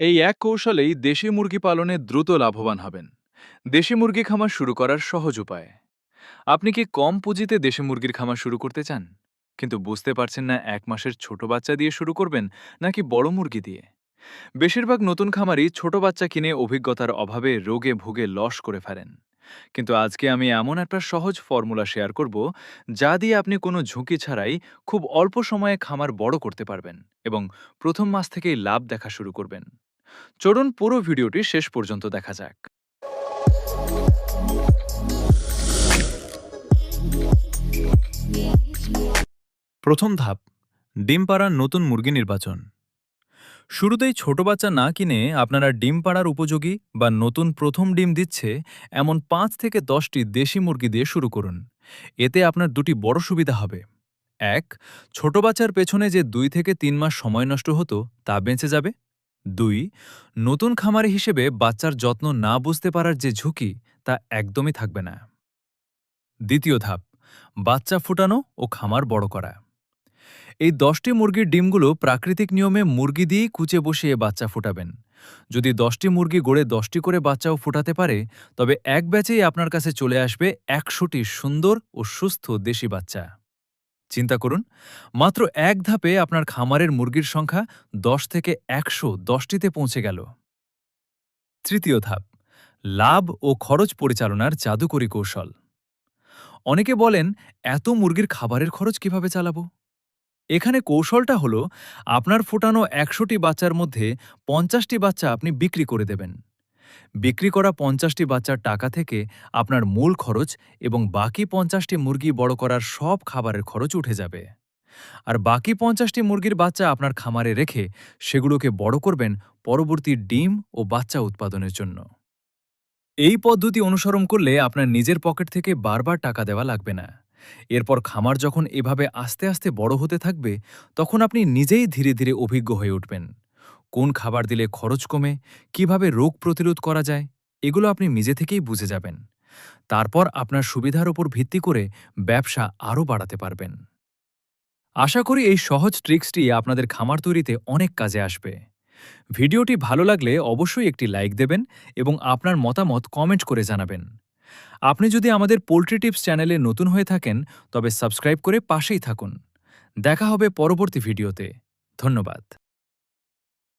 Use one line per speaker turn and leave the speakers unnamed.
এই এক কৌশলেই দেশি মুরগি পালনে দ্রুত লাভবান হবেন। দেশি মুরগি খামার শুরু করার সহজ উপায়। আপনি কি কম পুঁজিতে দেশি মুরগির খামার শুরু করতে চান, কিন্তু বুঝতে পারছেন না 1 মাসের ছোট বাচ্চা দিয়ে শুরু করবেন নাকি বড় মুরগি দিয়ে? বেশিরভাগ নতুন খামারই ছোট বাচ্চা কিনে অভিজ্ঞতার অভাবে রোগে ভুগে লস করে ফেলেন। কিন্তু আজকে আমি এমন একটা সহজ ফর্মুলা শেয়ার করব, যা দিয়ে আপনি কোনো ঝুঁকি ছাড়াই খুব অল্প সময়ে খামার বড় করতে পারবেন এবং প্রথম মাস থেকেই লাভ দেখা শুরু করবেন। চলুন পুরো ভিডিওটি শেষ পর্যন্ত দেখা যাক।
প্রথম ধাপ, ডিম পাড়ার নতুন মুরগি নির্বাচন। শুরুতেই ছোট বাচ্চা না কিনে আপনারা ডিম পাড়ার উপযোগী বা নতুন প্রথম ডিম দিচ্ছে এমন 5 থেকে 10টি দেশি মুরগি দিয়ে শুরু করুন। এতে আপনার দুটি বড় সুবিধা হবে। এক, ছোট বাচ্চার পেছনে যে 2 থেকে 3 মাস সময় নষ্ট হতো তা বেঁচে যাবে। 2, নতুন খামারি হিসেবে বাচ্চার যত্ন না বুঝতে পারার যে ঝুঁকি তা একদমই থাকবে না। দ্বিতীয় ধাপ, বাচ্চা ফুটানো ও খামার বড় করা। এই 10টি মুরগির ডিমগুলো প্রাকৃতিক নিয়মে মুরগি দিয়েই কুচে বসিয়ে বাচ্চা ফুটাবেন। যদি 10টি মুরগি গড়ে 10টি করে বাচ্চাও ফুটাতে পারে, তবে এক ব্যাচেই আপনার কাছে চলে আসবে 100টি সুন্দর ও সুস্থ দেশি বাচ্চা। চিন্তা করুন, মাত্র এক ধাপে আপনার খামারের মুরগির সংখ্যা 10 থেকে 110টিতে পৌঁছে গেল। তৃতীয় ধাপ, লাভ ও খরচ পরিচালনার জাদুকরী কৌশল। অনেকে বলেন, এত মুরগির খাবারের খরচ কিভাবে চালাবো? এখানে কৌশলটা হলো, আপনার ফোটানো 100টি বাচ্চার মধ্যে 50টি বাচ্চা আপনি বিক্রি করে দেবেন। বিক্রি করা 50টি বাচ্চার টাকা থেকে আপনার মূল খরচ এবং বাকি 50টি মুরগি বড় করার সব খাবারের খরচ উঠে যাবে। আর বাকি 50টি মুরগির বাচ্চা আপনার খামারে রেখে সেগুলোকে বড় করবেন পরবর্তী ডিম ও বাচ্চা উৎপাদনের জন্য। এই পদ্ধতি অনুসরণ করলে আপনার নিজের পকেট থেকে বারবার টাকা দেওয়া লাগবে না। এরপর খামার যখন এভাবে আস্তে আস্তে বড় হতে থাকবে, তখন আপনি নিজেই ধীরে ধীরে অভিজ্ঞ হয়ে উঠবেন। কোন খাবার দিলে খরচ কমে, কিভাবে রোগ প্রতিরোধ করা যায়, এগুলো আপনি নিজে থেকেই বুঝে যাবেন। তারপর আপনার সুবিধার উপর ভিত্তি করে ব্যবসা আরও বাড়াতে পারবেন। আশা করি এই সহজ ট্রিক্সটি আপনাদের খামার তৈরিতে অনেক কাজে আসবে। ভিডিওটি ভালো লাগলে অবশ্যই একটি লাইক দেবেন এবং আপনার মতামত কমেন্ট করে জানাবেন। আপনি যদি আমাদের পোল্ট্রি টিপস চ্যানেলে নতুন হয়ে থাকেন, তবে সাবস্ক্রাইব করে পাশেই থাকুন। দেখা হবে পরবর্তী ভিডিওতে। ধন্যবাদ।